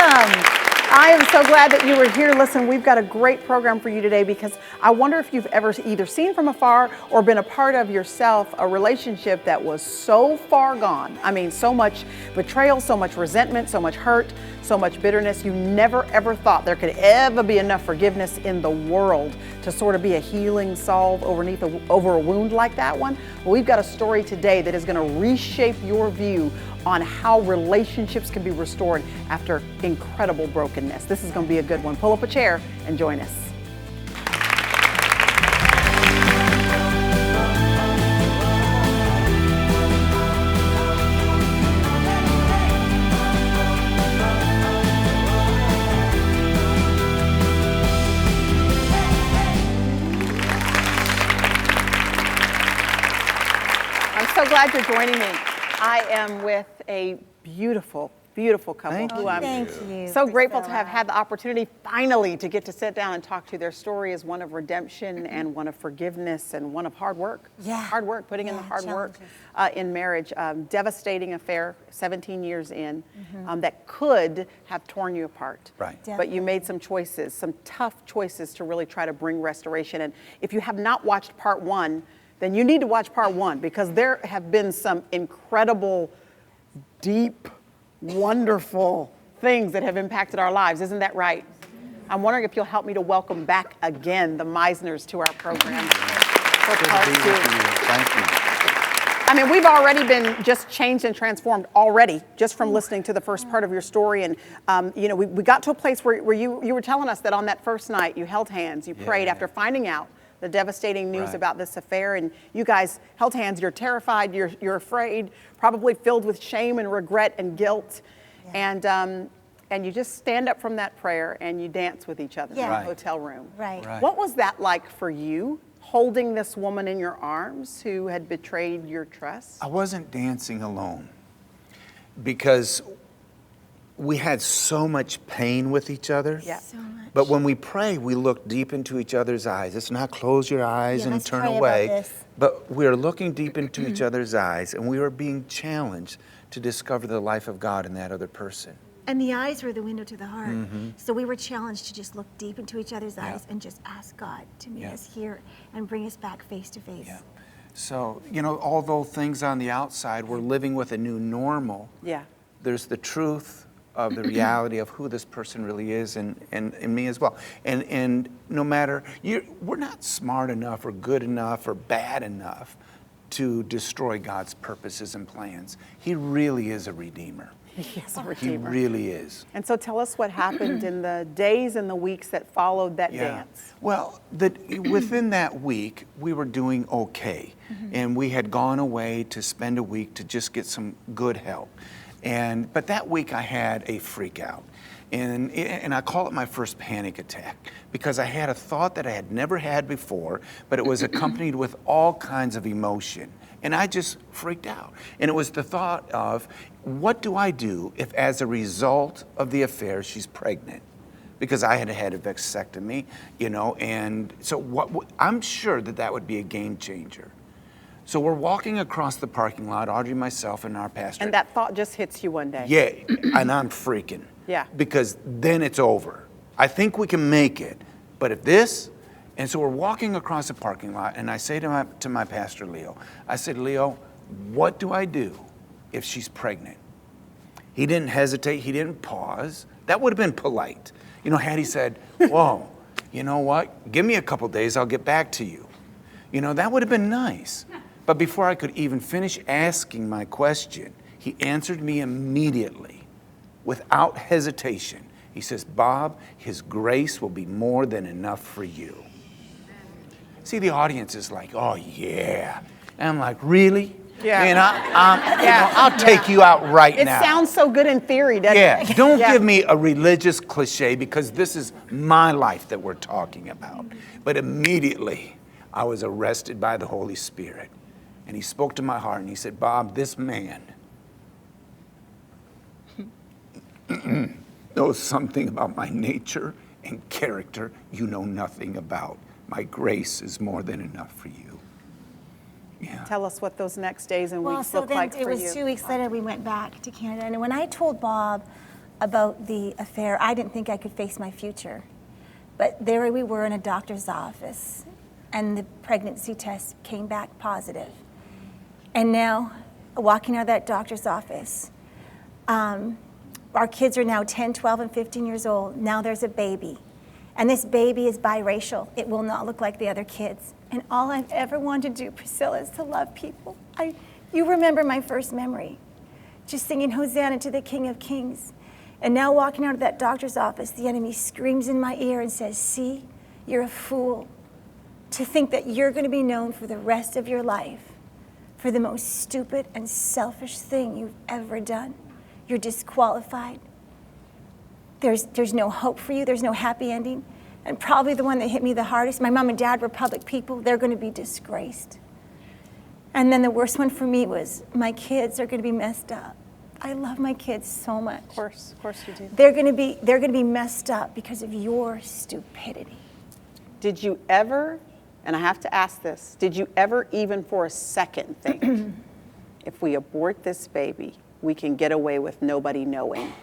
welcome. I am so glad that you were here. Listen, we've got a great program for you today because I wonder if you've ever either seen from afar or been a part of yourself a relationship that was so far gone. I mean, so much betrayal, so much resentment, so much hurt, so much bitterness. You never ever thought there could ever be enough forgiveness in the world to sort of be a healing salve over a wound like that one. Well, we've got a story today that is going to reshape your view on how relationships can be restored after incredible brokenness. This is going to be a good one. Pull up a chair and join us. I'm so glad you're joining me. I am with a beautiful couple who I'm so grateful to have had the opportunity finally to get to sit down and talk to. Their story is one of redemption and one of forgiveness and one of hard work. Yeah. Hard work, putting in the hard work in marriage. Devastating affair, 17 years in, that could have torn you apart. Right. But you made some choices, some tough choices to really try to bring restoration. And if you have not watched part one, then you need to watch part one because there have been some incredible, deep, wonderful things that have impacted our lives. Isn't that right? I'm wondering if you'll help me to welcome back again the Meisners to our program. For part two. Thank you. I mean, we've already been just changed and transformed already just from listening to the first part of your story. And, you know, we got to a place where you were telling us that on that first night you held hands, you prayed after finding out the devastating news about this affair, and you guys held hands. You're terrified, you're afraid, probably filled with shame and regret and guilt, and you just stand up from that prayer and you dance with each other in a hotel room. Right. What was that like for you, holding this woman in your arms who had betrayed your trust? I wasn't dancing alone because we had so much pain with each other. Yeah. So much. But when we pray, we look deep into each other's eyes. It's not close your eyes and let's turn pray about away. this. But we're looking deep into each other's eyes, and we are being challenged to discover the life of God in that other person. And the eyes were the window to the heart. So we were challenged to just look deep into each other's eyes and just ask God to meet us here and bring us back face to face. Yeah. So, you know, although things on the outside, we're living with a new normal. Yeah. There's the truth of the reality of who this person really is, and me as well. And no matter, we're not smart enough or good enough or bad enough to destroy God's purposes and plans. He really is a redeemer. He is a redeemer. He really is. And so tell us what happened in the days and the weeks that followed that dance. Well, within that week, we were doing okay. And we had gone away to spend a week to just get some good help. But that week I had a freak out. And I call it my first panic attack because I had a thought that I had never had before, but it was accompanied with all kinds of emotion. And I just freaked out. And it was the thought of, what do I do if as a result of the affair she's pregnant? Because I had had a vasectomy, you know, and so I'm sure that would be a game changer. So we're walking across the parking lot, Audrey, myself, and our pastor. And that thought just hits you one day. Yeah, and I'm freaking. Yeah. Because then it's over. I think we can make it, but if this, and so we're walking across the parking lot, and I say to my pastor, Leo, I said, Leo, what do I do if she's pregnant? He didn't hesitate, he didn't pause. That would have been polite. You know, had he said, whoa, you know what, give me a couple days, I'll get back to you. You know, that would have been nice. But before I could even finish asking my question, he answered me immediately, without hesitation. He says, Bob, his grace will be more than enough for you. See, the audience is like, oh, yeah. And I'm like, really? Yeah. Man, I'll take you out right now. It sounds so good in theory, doesn't it? Don't give me a religious cliche because this is my life that we're talking about. But immediately, I was arrested by the Holy Spirit. And he spoke to my heart and he said, Bob, this man knows something about my nature and character you know nothing about. My grace is more than enough for you. Yeah. Tell us what those next days and Well, weeks so look then like for it was you. 2 weeks later we went back to Canada. And when I told Bob about the affair, I didn't think I could face my future. But there we were in a doctor's office, and the pregnancy test came back positive. And now, walking out of that doctor's office, our kids are now 10, 12, and 15 years old. Now there's a baby. And this baby is biracial. It will not look like the other kids. And all I've ever wanted to do, Priscilla, is to love people. You remember my first memory, just singing Hosanna to the King of Kings. And now walking out of that doctor's office, the enemy screams in my ear and says, see, you're a fool to think that you're going to be known for the rest of your life for the most stupid and selfish thing you've ever done. You're disqualified. There's no hope for you. There's no happy ending. And probably the one that hit me the hardest, my mom and dad were public people. They're going to be disgraced. And then the worst one for me was my kids are going to be messed up. I love my kids so much. Of course you do. They're going to be messed up because of your stupidity. Did you ever, and I have to ask this, did you ever even for a second think, if we abort this baby, we can get away with nobody knowing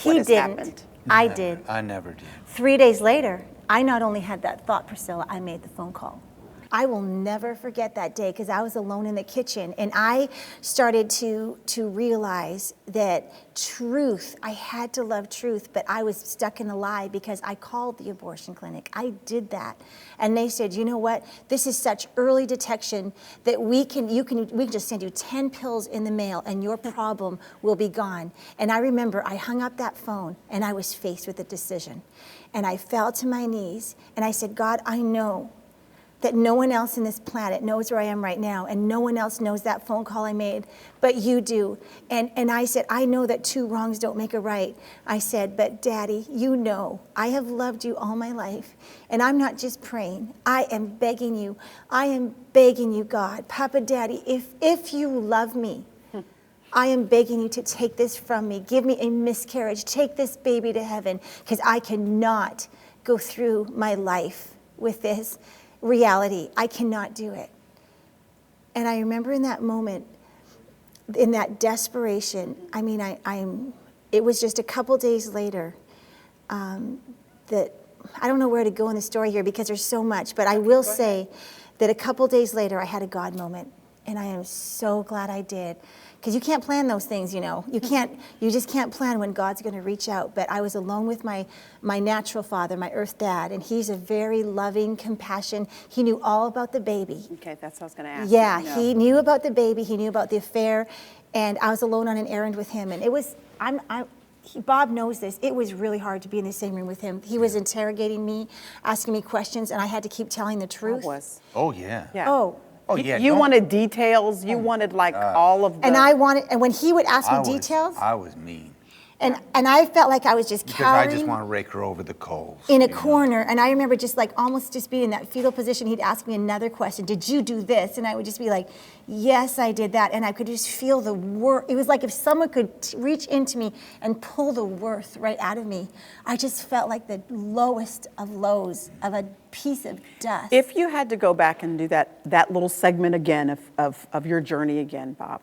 what has happened? I did. I never did. 3 days later, I not only had that thought, Priscilla, I made the phone call. I will never forget that day because I was alone in the kitchen, and I started to realize that truth, I had to love truth, but I was stuck in a lie because I called the abortion clinic. I did that. And they said, you know what? This is such early detection that we can just send you 10 pills in the mail and your problem will be gone. And I remember I hung up that phone and I was faced with a decision. And I fell to my knees and I said, God, I know that no one else in this planet knows where I am right now, and no one else knows that phone call I made, but you do. And I said, I know that two wrongs don't make a right. I said, but Daddy, you know, I have loved you all my life, and I'm not just praying. I am begging you. I am begging you, God, Papa, Daddy, if you love me, I am begging you to take this from me. Give me a miscarriage. Take this baby to heaven, because I cannot go through my life with this reality. I cannot do it. And I remember in that moment, in that desperation, I mean, it was just a couple days later that, I don't know where to go in the story here because there's so much, but I will say that a couple days later I had a God moment, and I am so glad I did. Because you can't plan those things, you know. You just can't plan when God's going to reach out. But I was alone with my natural father, my earth dad, and he's a very loving, compassion. He knew all about the baby. Okay, that's what I was going to ask. Yeah, you. he knew about the baby. He knew about the affair, and I was alone on an errand with him. And it was, Bob knows this. It was really hard to be in the same room with him. He was interrogating me, asking me questions, and I had to keep telling the truth. It was. Oh, yeah. Yeah. Oh, yeah. You wanted details. You wanted like all of the. And when he would ask me details. I was mean. And I felt like I was just Because cowering I just want to rake her over the coals. in a corner. And I remember just like almost just being in that fetal position. He'd ask me another question. Did you do this? And I would just be like, yes, I did that. And I could just feel the worth. It was like if someone could reach into me and pull the worth right out of me. I just felt like the lowest of lows of a piece of dust. If you had to go back and do that little segment again of your journey again, Bob,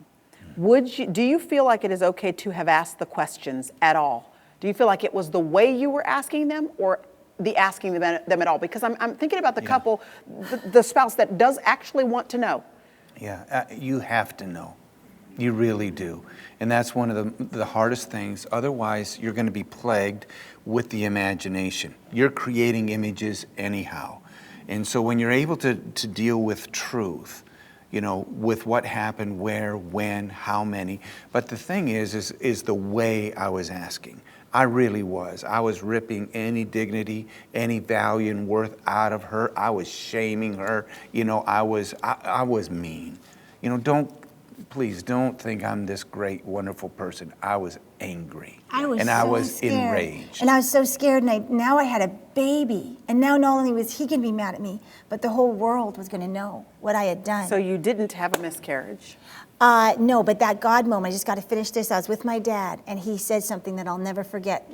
do you feel like it is okay to have asked the questions at all? Do you feel like it was the way you were asking them or the asking them at all? Because I'm thinking about the couple, the spouse that does actually want to know. Yeah, you have to know. You really do. And that's one of the hardest things. Otherwise, you're going to be plagued with the imagination. You're creating images anyhow. And so when you're able to deal with truth, you know, with what happened, where, when, how many. But the thing is the way I was asking. I really was. I was ripping any dignity, any value and worth out of her. I was shaming her. You know, I was mean. You know, please don't think I'm this great, wonderful person. I was angry. I was scared. Enraged. And I was so scared, and now I had a baby. And now not only was he going to be mad at me, but the whole world was going to know what I had done. So you didn't have a miscarriage? No, but that God moment, I just got to finish this. I was with my dad, and he said something that I'll never forget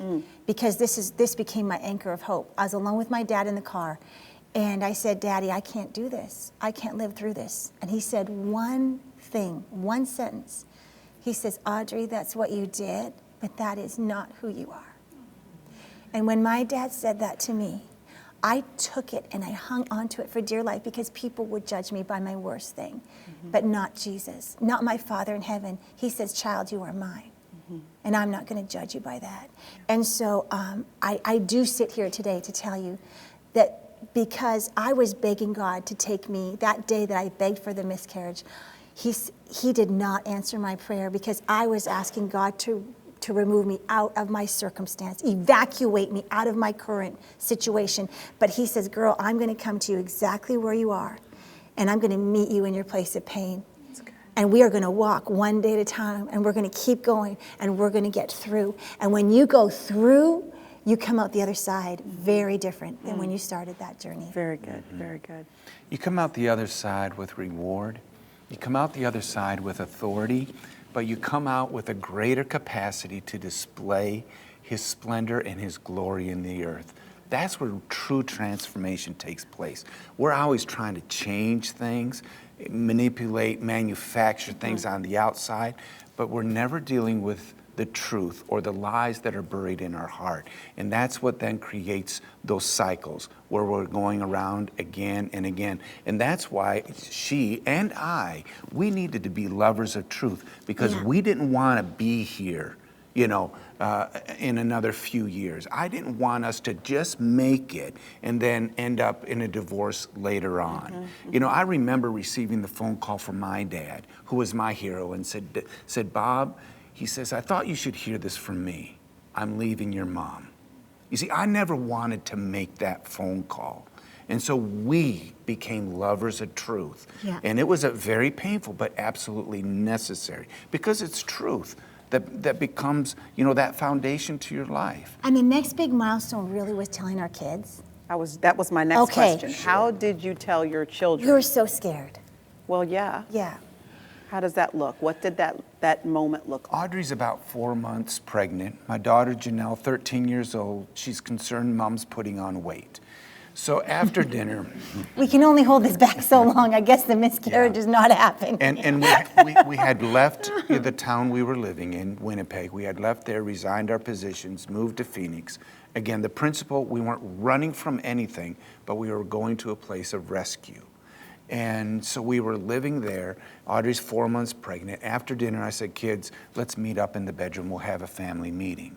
because this became my anchor of hope. I was alone with my dad in the car, and I said, Daddy, I can't do this. I can't live through this. And he said one thing, one sentence. He says, Audrey, that's what you did, but that is not who you are. And when my dad said that to me, I took it and I hung onto it for dear life, because people would judge me by my worst thing, but not Jesus, not my Father in heaven. He says, child, you are mine. And I'm not going to judge you by that. And so I do sit here today to tell you that because I was begging God to take me that day that I begged for the miscarriage, he did not answer my prayer, because I was asking God to remove me out of my circumstance, evacuate me out of my current situation. But he says, girl, I'm going to come to you exactly where you are, and I'm going to meet you in your place of pain. And we are going to walk one day at a time, and we're going to keep going, and we're going to get through. And when you go through, you come out the other side very different than when you started that journey. Very good, very good. You come out the other side with reward. You come out the other side with authority, but you come out with a greater capacity to display his splendor and his glory in the earth. That's where true transformation takes place. We're always trying to change things, manipulate, manufacture things on the outside, but we're never dealing with the truth or the lies that are buried in our heart. And that's what then creates those cycles where we're going around again and again. And that's why she and we needed to be lovers of truth, because we didn't want to be here, in another few years. I didn't want us to just make it and then end up in a divorce later on. I remember receiving the phone call from my dad, who was my hero, and said, Bob, he says, I thought you should hear this from me. I'm leaving your mom. You see, I never wanted to make that phone call. And so we became lovers of truth. Yeah. And it was a very painful, but absolutely necessary, because it's truth that becomes, that foundation to your life. And the next big milestone really was telling our kids. That was my next question. Sure. How did you tell your children? You were so scared. Well, yeah. Yeah. How does that look? What did that moment look like? Audrey's about 4 months pregnant. My daughter, Janelle, 13 years old. She's concerned mom's putting on weight. So after dinner... We can only hold this back so long. I guess the miscarriage is not happening. And we had left the town we were living in, Winnipeg. We had left there, resigned our positions, moved to Phoenix. Again, the principle, we weren't running from anything, but we were going to a place of rescue. And so we were living there. Audrey's 4 months pregnant. After dinner, I said, kids, let's meet up in the bedroom. We'll have a family meeting.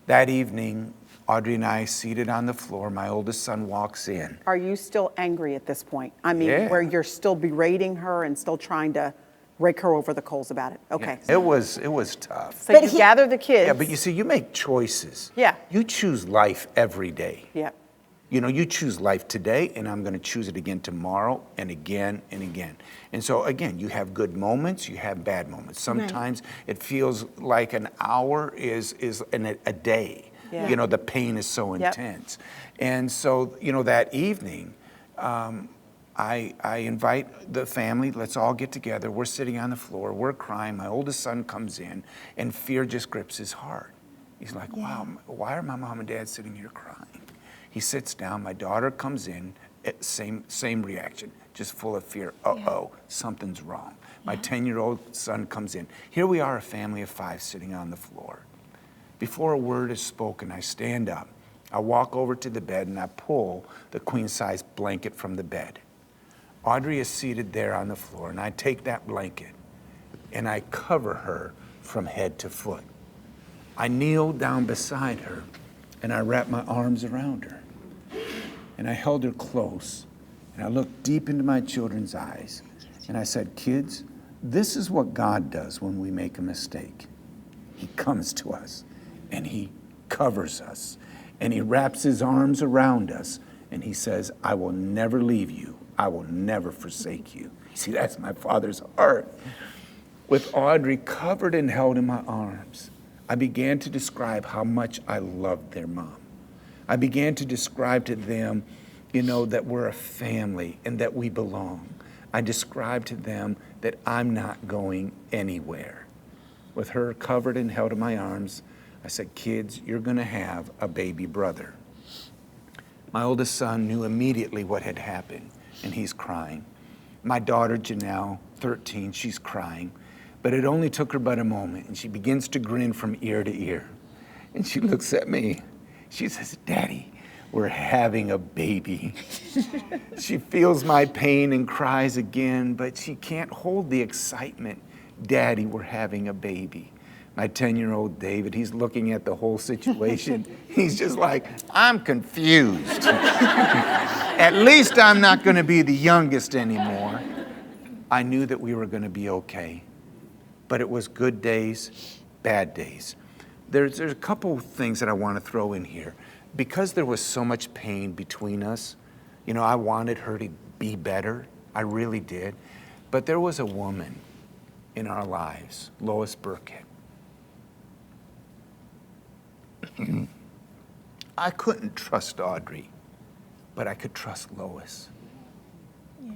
That evening, Audrey and I seated on the floor. My oldest son walks in. Are you still angry at this point? I mean, Yeah. where you're still berating her and still trying to rake her over the coals about it. Okay. It was tough. So you gather the kids. Yeah, but you see, you make choices. Yeah. You choose life every day. Yeah. You choose life today, and I'm going to choose it again tomorrow, and again and again. And so, again, you have good moments, you have bad moments. Sometimes it feels like an hour is a day. Yeah. The pain is so intense. And so, that evening, I invite the family, let's all get together. We're sitting on the floor, we're crying. My oldest son comes in, and fear just grips his heart. He's like, wow, why are my mom and dad sitting here crying? He sits down, my daughter comes in, same reaction, just full of fear. Something's wrong. My 10-year-old son comes in. Here we are, a family of 5 sitting on the floor. Before a word is spoken, I stand up. I walk over to the bed and I pull the queen-size blanket from the bed. Audrey is seated there on the floor, and I take that blanket and I cover her from head to foot. I kneel down beside her and I wrap my arms around her. And I held her close, and I looked deep into my children's eyes, and I said, kids, this is what God does when we make a mistake. He comes to us, and he covers us, and he wraps his arms around us, and he says, I will never leave you. I will never forsake you. See, that's my Father's heart. With Audrey covered and held in my arms, I began to describe how much I loved their mom. I began to describe to them, that we're a family and that we belong. I described to them that I'm not going anywhere. With her covered and held in my arms, I said, kids, you're going to have a baby brother. My oldest son knew immediately what had happened, and he's crying. My daughter, Janelle, 13, she's crying. But it only took her but a moment, and she begins to grin from ear to ear. And she looks at me. She says, "Daddy, we're having a baby." She feels my pain and cries again, but she can't hold the excitement. "Daddy, we're having a baby." My 10-year-old David, he's looking at the whole situation. He's just like, "I'm confused." At least I'm not going to be the youngest anymore. I knew that we were going to be okay. But it was good days, bad days. There's a couple things that I want to throw in here. Because there was so much pain between us, I wanted her to be better. I really did. But there was a woman in our lives, Lois Burkett. I couldn't trust Audrey, but I could trust Lois. Yeah.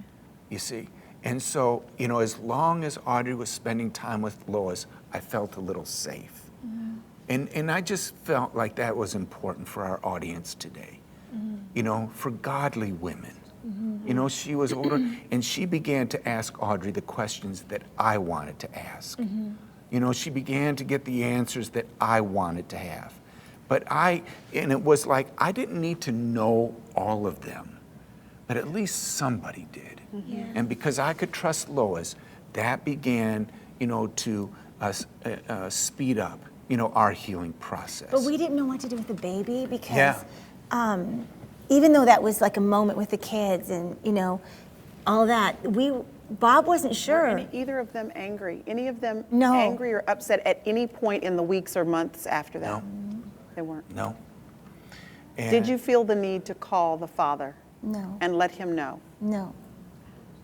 You see? And so, as long as Audrey was spending time with Lois, I felt a little safe. Mm-hmm. And I just felt like that was important for our audience today. Mm-hmm. For godly women. Mm-hmm. She was older, and she began to ask Audrey the questions that I wanted to ask. Mm-hmm. She began to get the answers that I wanted to have. But it was like, I didn't need to know all of them, but at least somebody did. Mm-hmm. Yeah. And because I could trust Lois, that began, to speed up, our healing process. But we didn't know what to do with the baby because even though that was like a moment with the kids and, all that, Bob wasn't sure. Were either of them angry? Any of them No. angry or upset at any point in the weeks or months after that? No. They weren't? No. And Did you feel the need to call the father? No. And let him know? No.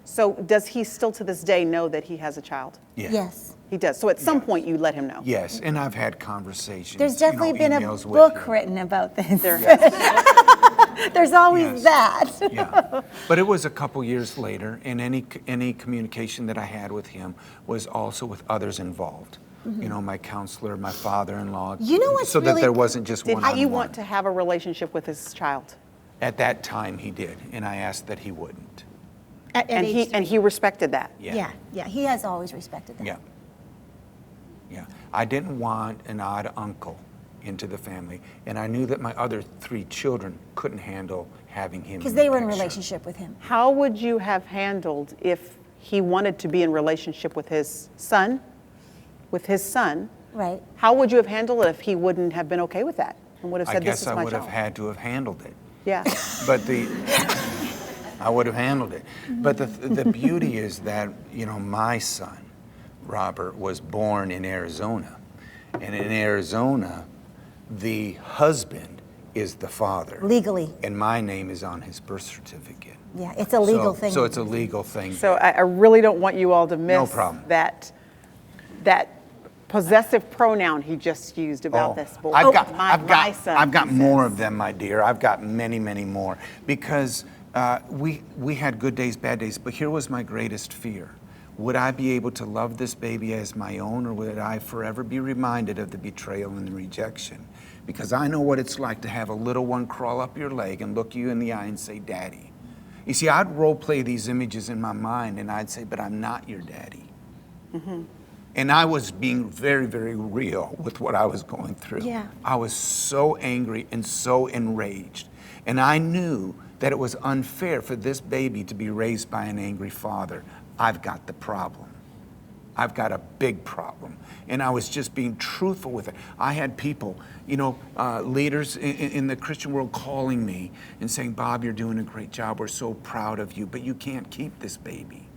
So does he still to this day know that he has a child? Yeah. Yes. He does. So at some point you let him know? Yes, and I've had conversations. There's definitely been a emails with book him. written about this. There has. There's always that. Yeah, but it was a couple years later, and any communication that I had with him was also with others involved. Mm-hmm. My counselor, my father-in-law. You know what's so that really- there wasn't just Did one-on-one. he want to have a relationship with his child? At that time, he did, and I asked that he wouldn't. At And age he respected that? Yeah. Yeah. He has always respected that. Yeah. I didn't want an odd uncle into the family, and I knew that my other 3 children couldn't handle having him. Because the they were in picture. relationship with him. How would you have handled if he wanted to be in relationship with his son? Right. How would you have handled it if he wouldn't have been okay with that and would have I said, guess "This is I my would child"? have had to have handled it. Yeah. But I would have handled it. But the beauty is that, my son, Robert, was born in Arizona. And in Arizona, the husband is the father. Legally. And my name is on his birth certificate. Yeah, it's a legal thing. So it's a legal thing. So I really don't want you all to miss problem. that possessive pronoun he just used about this boy. My son. I've got more of them, my dear. I've got many, many more. Because we had good days, bad days, but here was my greatest fear. Would I be able to love this baby as my own, or would I forever be reminded of the betrayal and the rejection? Because I know what it's like to have a little one crawl up your leg and look you in the eye and say, "Daddy." You see, I'd role play these images in my mind, and I'd say, "But I'm not your daddy." Mm-hmm. And I was being very, very real with what I was going through. Yeah. I was so angry and so enraged. And I knew that it was unfair for this baby to be raised by an angry father. I've got the problem. I've got a big problem. And I was just being truthful with it. I had people, leaders in the Christian world calling me and saying, "Bob, you're doing a great job. We're so proud of you, but you can't keep this baby.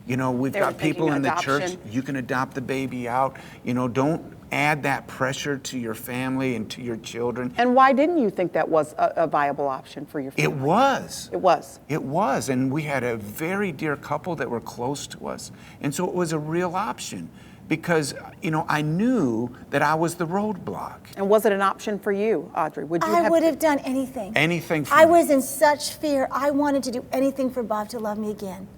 We've They were got people thinking in the adoption. church, you can adopt the baby out. Don't add that pressure to your family and to your children." And why didn't you think that was a viable option for your family? It was. It was. It was. And we had a very dear couple that were close to us. And so it was a real option because, I knew that I was the roadblock. And was it an option for you, Audrey? Would you I would have done anything. Anything for I me. was in such fear. I wanted to do anything for Bob to love me again.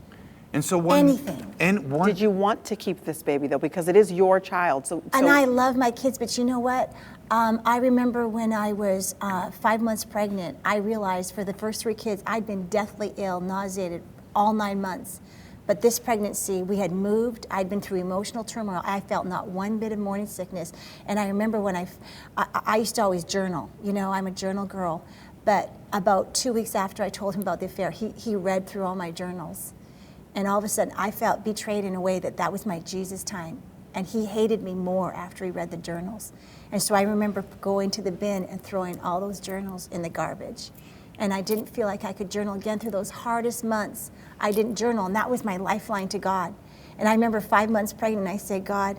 And so Anything. Did you want to keep this baby, though? Because it is your child. And I love my kids, but you know what? I remember when I was 5 months pregnant, I realized for the first 3 kids, I'd been deathly ill, nauseated all 9 months. But this pregnancy, we had moved. I'd been through emotional turmoil. I felt not one bit of morning sickness. And I remember when I used to always journal. You know, I'm a journal girl. But about 2 weeks after I told him about the affair, he read through all my journals. And all of a sudden, I felt betrayed in a way that was my Jesus time. And he hated me more after he read the journals. And so I remember going to the bin and throwing all those journals in the garbage. And I didn't feel like I could journal again through those hardest months. I didn't journal, and that was my lifeline to God. And I remember 5 months pregnant, and I said, God,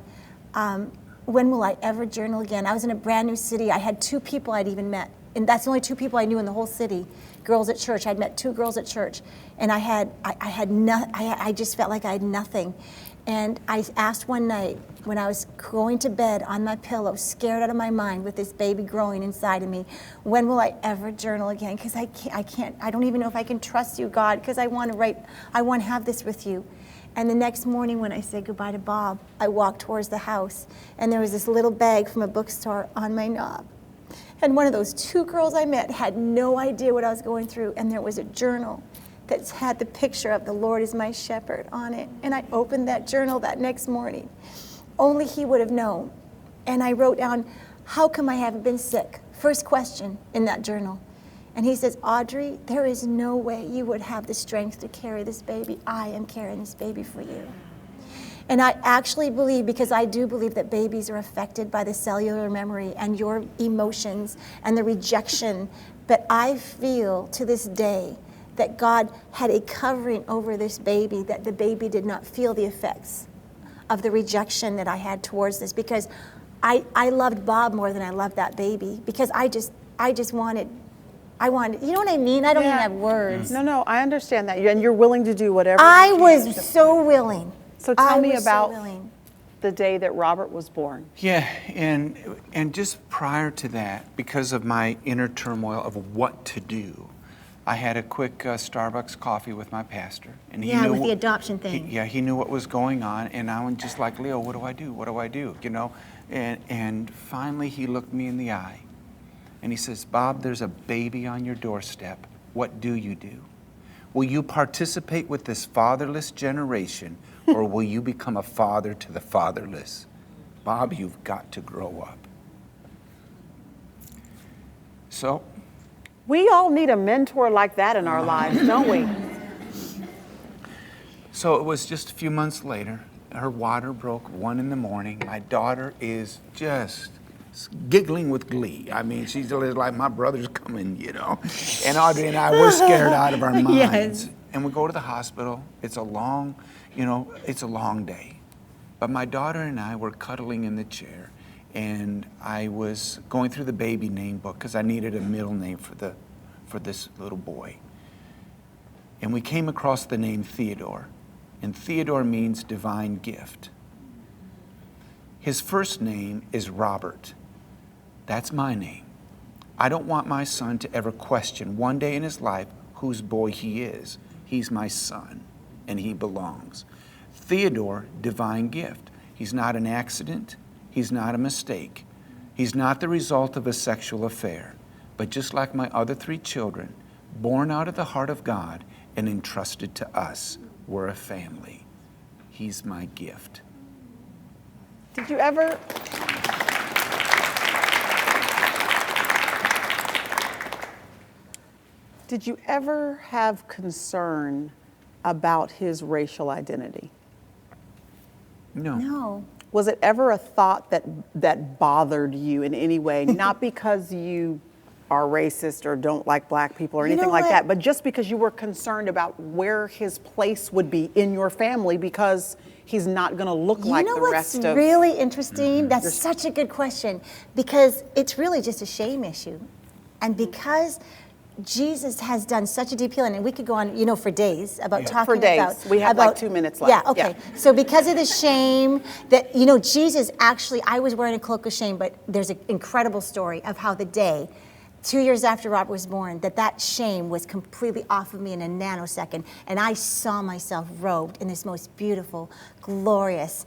when will I ever journal again? I was in a brand new city. I had 2 people I'd even met, and that's the only 2 people I knew in the whole city, girls at church. I'd met 2 girls at church, and I just felt like I had nothing. And I asked one night when I was going to bed on my pillow, scared out of my mind with this baby growing inside of me, when will I ever journal again? Because I don't even know if I can trust you, God, because I want to have this with you. And the next morning when I said goodbye to Bob, I walked towards the house, and there was this little bag from a bookstore on my knob. And one of those 2 girls I met had no idea what I was going through, and there was a journal that had the picture of the Lord is my shepherd on it. And I opened that journal that next morning. Only he would have known. And I wrote down, how come I haven't been sick? First question in that journal. And he says, Audrey, there is no way you would have the strength to carry this baby. I am carrying this baby for you. And I actually believe, because I do believe that babies are affected by the cellular memory and your emotions and the rejection. But I feel to this day that God had a covering over this baby, that the baby did not feel the effects of the rejection that I had towards this, because I loved Bob more than I loved that baby, because I just wanted, you know what I mean? I don't even have words. No, I understand that. And you're willing to do whatever. I was so willing. So tell me about the day that Robert was born. Yeah, and just prior to that, because of my inner turmoil of what to do, I had a quick Starbucks coffee with my pastor, and he knew with the adoption thing. He knew what was going on, and I was just like, Leo, what do I do? What do I do? You know, and finally he looked me in the eye, and he says, Bob, there's a baby on your doorstep. What do you do? Will you participate with this fatherless generation, or will you become a father to the fatherless? Bob, you've got to grow up. So. We all need a mentor like that in our lives, don't we? So it was just a few months later. Her water broke 1 in the morning. My daughter is just giggling with glee. I mean, she's like, my brother's coming, you know. And Audrey and I, we're scared out of our minds. Yes. And we go to the hospital. It's a long day. But my daughter and I were cuddling in the chair. And I was going through the baby name book because I needed a middle name for this little boy. And we came across the name Theodore. And Theodore means divine gift. His first name is Robert. That's my name. I don't want my son to ever question one day in his life whose boy he is. He's my son, and he belongs. Theodore, divine gift. He's not an accident. He's not a mistake. He's not the result of a sexual affair, but just like my other 3 children, born out of the heart of God and entrusted to us, we're a family. He's my gift. Did you ever have concern about his racial identity? No. Was it ever a thought that bothered you in any way? Not because you are racist or don't like black people or anything like that, but just because you were concerned about where his place would be in your family because he's not going to look like the rest of... You know what's really interesting? That's such a good question, because it's really just a shame issue. And because Jesus has done such a deep healing, and we could go on, for days about talking about... We have like 2 minutes left. Yeah, okay. Yeah. So because of the shame that, Jesus actually, I was wearing a cloak of shame, but there's an incredible story of how the day, 2 years after Robert was born, that shame was completely off of me in a nanosecond, and I saw myself robed in this most beautiful, glorious,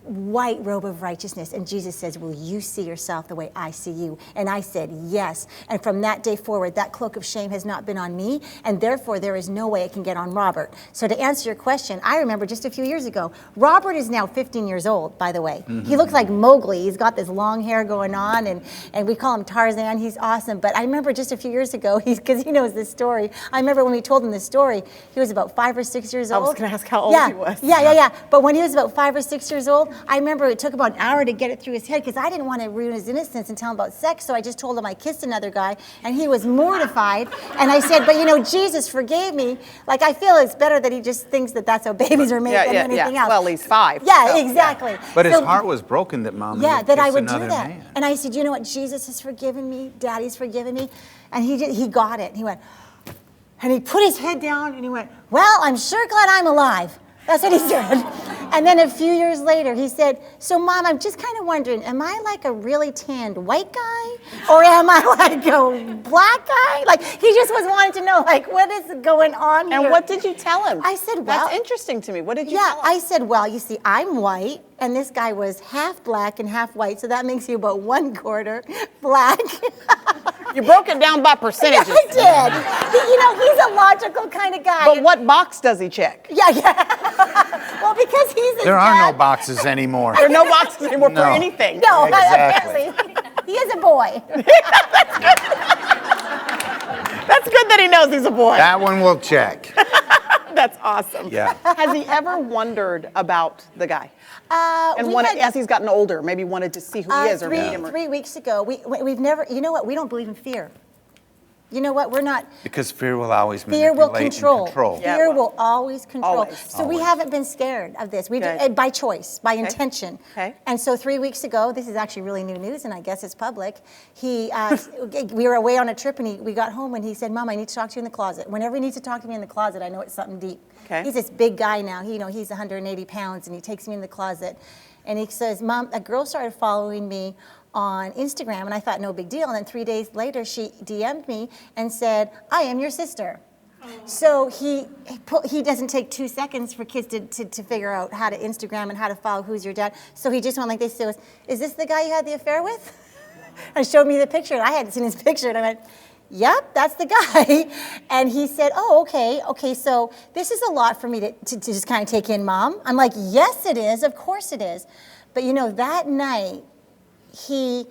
white robe of righteousness. And Jesus says, will you see yourself the way I see you? And I said, yes. And from that day forward, that cloak of shame has not been on me, and therefore there is no way it can get on Robert. So to answer your question, I remember just a few years ago, Robert is now 15 years old, by the way. He looks like Mowgli. He's got this long hair going on, and we call him Tarzan. He's awesome. But I remember just a few years ago, because he knows this story, I remember when we told him this story, he was about 5 or 6 years old. I was going to ask how old he was. Yeah. But when he was about 5 or 6 years old, I remember it took about an hour to get it through his head because I didn't want to ruin his innocence and tell him about sex. So I just told him I kissed another guy, and he was mortified. And I said, but Jesus forgave me. Like, I feel it's better that he just thinks that that's how babies are made than anything else. Well, he's 5. Yeah, exactly. But his heart was broken that Mom that I would do that. Man. And I said, you know what? Jesus has forgiven me. Daddy's forgiven me. And he got it. He went, and he put his head down, and he went, well, I'm sure glad I'm alive. That's what he said. And then a few years later, he said, so Mom, I'm just kind of wondering, am I like a really tanned white guy? Or am I like a black guy? Like, he just was wanting to know, like, what is going on here? And what did you tell him? I said, well. That's interesting to me. What did you tell him? I said, well, you see, I'm white, and this guy was half black and half white, so that makes you about 1/4 black. You broke it down by percentages. Yeah, I did. He's a logical kind of guy. But what box does he check? Yeah. Well, because he's a There are no boxes anymore. There are no boxes anymore for No. anything. No, Exactly. apparently. He is a boy. That's good that he knows he's a boy. That one we'll check. That's awesome. Yeah. Has he ever wondered about the guy? And as he's gotten older, maybe wanted to see who he is or meet him? 3 weeks ago, we've never, you know what, we don't believe in fear. You know what, we're not. Because fear will always Fear will manipulate control. and control. Yeah, Fear will always control. Always. So we haven't been scared of this. We Good. by choice, by intention. Okay. And so 3 weeks ago, this is actually really new news, and I guess it's public. We were away on a trip, and we got home, and he said, Mom, I need to talk to you in the closet. Whenever he needs to talk to me in the closet, I know it's something deep. Okay. He's this big guy now. He's 180 pounds, and he takes me in the closet, and he says, Mom, a girl started following me on Instagram, and I thought no big deal. And then 3 days later, she DM'd me and said, I am your sister. So he doesn't take 2 seconds for kids to figure out how to Instagram and how to follow who's your dad. So he just went like this. He goes, is this the guy you had the affair with? And showed me the picture, and I hadn't seen his picture, and I went, yep, that's the guy. And he said, oh, okay, so this is a lot for me to just kind of take in, Mom. I'm like, yes, it is, of course it is. But that night, he,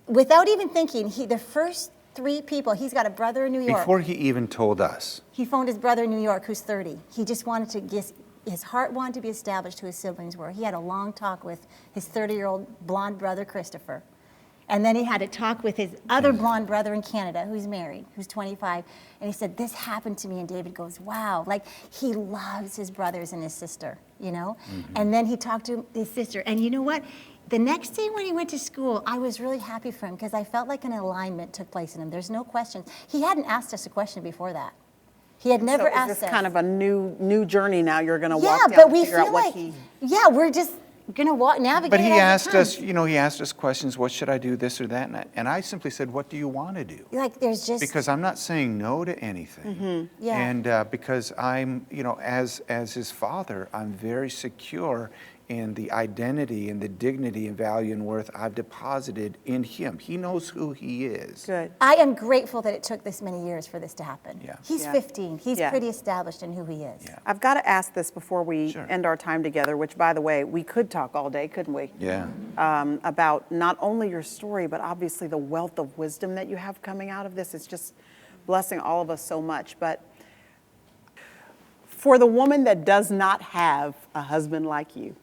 without even thinking, the first 3 people, he's got a brother in New York. Before he even told us. He phoned his brother in New York, who's 30. He just wanted to his heart wanted to be established who his siblings were. He had a long talk with his 30-year-old blonde brother, Christopher. And then he had a talk with his other blonde brother in Canada, who's married, who's 25. And he said, this happened to me. And David goes, wow. Like, he loves his brothers and his sister, And then he talked to his sister. And you know what? The next day when he went to school, I was really happy for him because I felt like an alignment took place in him. There's no questions. He hadn't asked us a question before that. He had never asked us. Is this kind of a new journey now you're going to walk down but to we figure out feel what like, he... yeah, we're just going to navigate. But he as it asked comes. us, he asked us questions, what should I do, this or that? And I simply said, what do you want to do? Like, there's just... Because I'm not saying no to anything. Yeah. And because I'm, as his father, I'm very secure in the identity and the dignity and value and worth I've deposited in him. He knows who he is. Good. I am grateful that it took this many years for this to happen. Yeah. He's 15. He's Yeah. pretty established in who he is. Yeah. I've got to ask this before we Sure. end our time together, which, by the way, we could talk all day, couldn't we? Yeah. About not only your story, but obviously the wealth of wisdom that you have coming out of this. It's just blessing all of us so much. But for the woman that does not have a husband like you,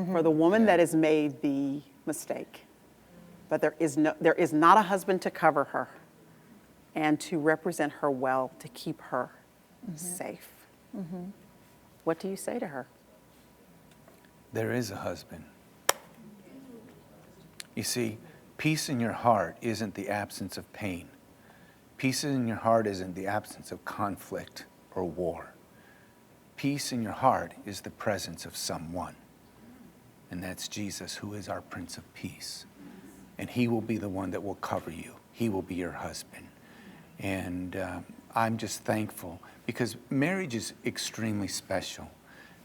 for the woman that has made the mistake, but there is not a husband to cover her and to represent her well, to keep her safe. What do you say to her? There is a husband. You see, peace in your heart isn't the absence of pain. Peace in your heart isn't the absence of conflict or war. Peace in your heart is the presence of someone. And that's Jesus, who is our Prince of Peace. And he will be the one that will cover you. He will be your husband. And I'm just thankful because marriage is extremely special.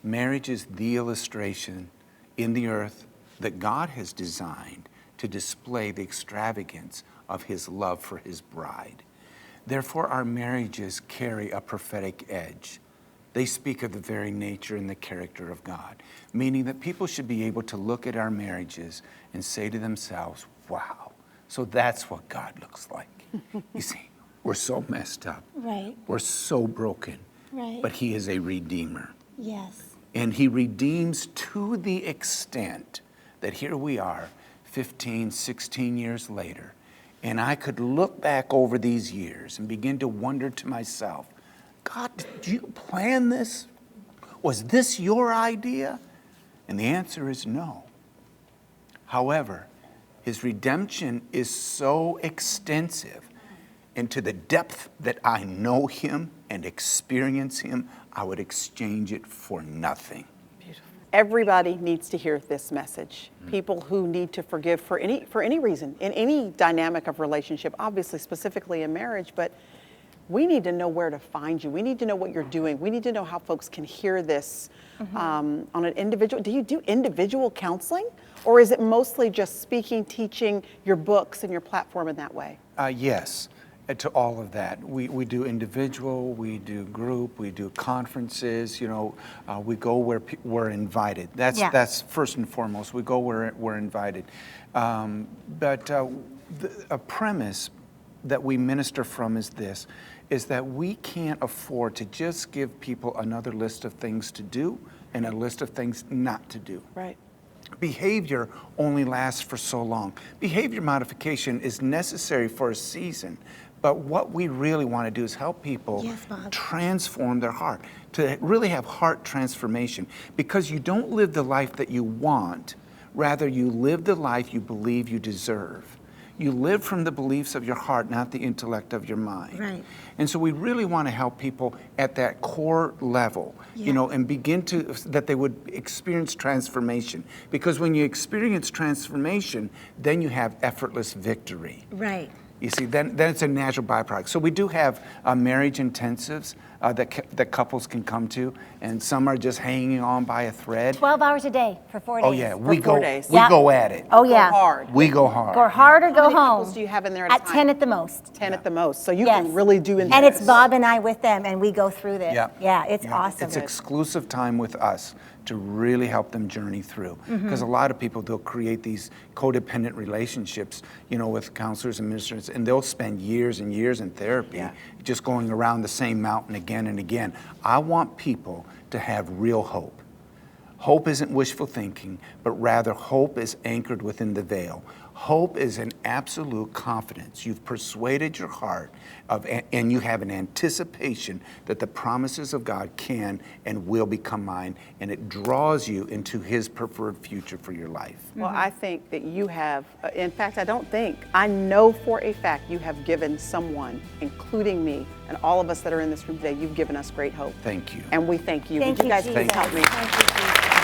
Marriage is the illustration in the earth that God has designed to display the extravagance of his love for his bride. Therefore, our marriages carry a prophetic edge. They speak of the very nature and the character of God, meaning that people should be able to look at our marriages and say to themselves, wow, so that's what God looks like. You see, we're so messed up. Right. We're so broken. Right. But he is a redeemer. Yes. And he redeems to the extent that here we are 15, 16 years later, and I could look back over these years and begin to wonder to myself, God, did you plan this? Was this your idea? And the answer is no. However, his redemption is so extensive, and to the depth that I know him and experience him, I would exchange it for nothing. Everybody needs to hear this message. People who need to forgive for any reason, in any dynamic of relationship, obviously specifically in marriage, but we need to know where to find you. We need to know what you're doing. We need to know how folks can hear this on an individual. Do you do individual counseling, or is it mostly just speaking, teaching, your books and your platform in that way? Yes, to all of that. We do individual, we do group, we do conferences, we go where we're invited. That's first and foremost. We go where we're invited. But a premise that we minister from is this, is that we can't afford to just give people another list of things to do and a list of things not to do. Right. Behavior only lasts for so long. Behavior modification is necessary for a season, but what we really want to do is help people transform their heart, to really have heart transformation, because you don't live the life that you want, rather you live the life you believe you deserve. You live from the beliefs of your heart, not the intellect of your mind. Right. And so we really want to help people at that core level, and begin to, that they would experience transformation. Because when you experience transformation, then you have effortless victory. Right. You see, then it's a natural byproduct. So we do have marriage intensives that couples can come to, and some are just hanging on by a thread. 12 hours a day for 4 days. Oh yeah, we For 4 go days. we go at it. Oh yeah. Go hard. We go hard. Go hard or How go many home. couples do you have in there at a time? 10 at the most. 10 at the most. So you Yes. can really do And it's Bob and I with them, and we go through this. Yeah, it's awesome. It's exclusive time with us to really help them journey through. Because a lot of people, they'll create these codependent relationships, with counselors and ministers, and they'll spend years and years in therapy just going around the same mountain again and again. I want people to have real hope. Hope isn't wishful thinking, but rather hope is anchored within the veil. Hope is an absolute confidence. You've persuaded your heart and you have an anticipation that the promises of God can and will become mine, and it draws you into his preferred future for your life. Well, I think that you have, in fact, I know for a fact you have given someone, including me, and all of us that are in this room today, you've given us great hope. Thank you. And we thank you. Thank Would you you, guys Jesus. please help me? Thank you, Jesus.